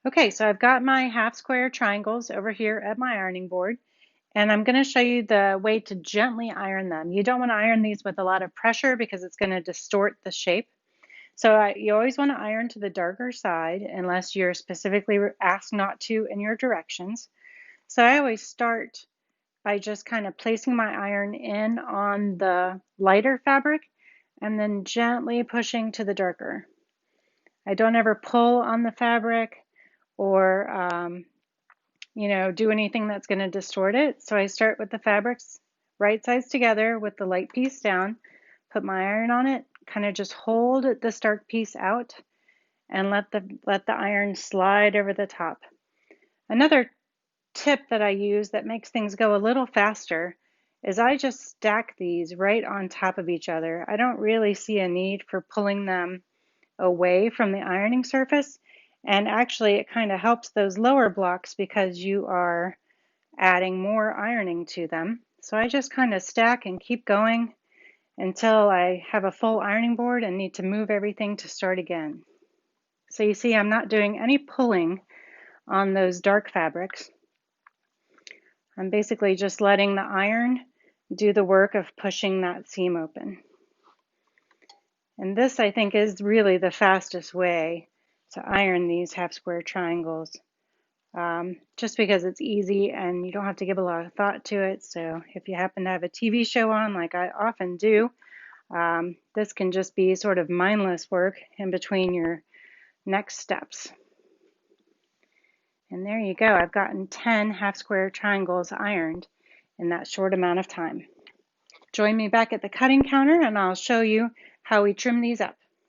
Okay, so I've got my half square triangles over here at my ironing board, and I'm going to show you the way to gently iron them. You don't want to iron these with a lot of pressure because it's going to distort the shape. So you always want to iron to the darker side unless you're specifically asked not to in your directions. So I always start by just kind of placing my iron in on the lighter fabric and then gently pushing to the darker. I don't ever pull on the fabric or do anything that's going to distort it. So I start with the fabrics right sides together with the light piece down, put my iron on it, kind of just hold this dark piece out and let the iron slide over the top. Another tip that I use that makes things go a little faster is I just stack these right on top of each other. I don't really see a need for pulling them away from the ironing surface. And actually, it kind of helps those lower blocks because you are adding more ironing to them. So I just kind of stack and keep going until I have a full ironing board and need to move everything to start again. So you see, I'm not doing any pulling on those dark fabrics. I'm basically just letting the iron do the work of pushing that seam open. And this, I think, is really the fastest way to iron these half square triangles, just because it's easy and you don't have to give a lot of thought to it. So if you happen to have a TV show on, like I often do, this can just be sort of mindless work in between your next steps. And there you go. I've gotten 10 half square triangles ironed in that short amount of time. Join me back at the cutting counter and I'll show you how we trim these up.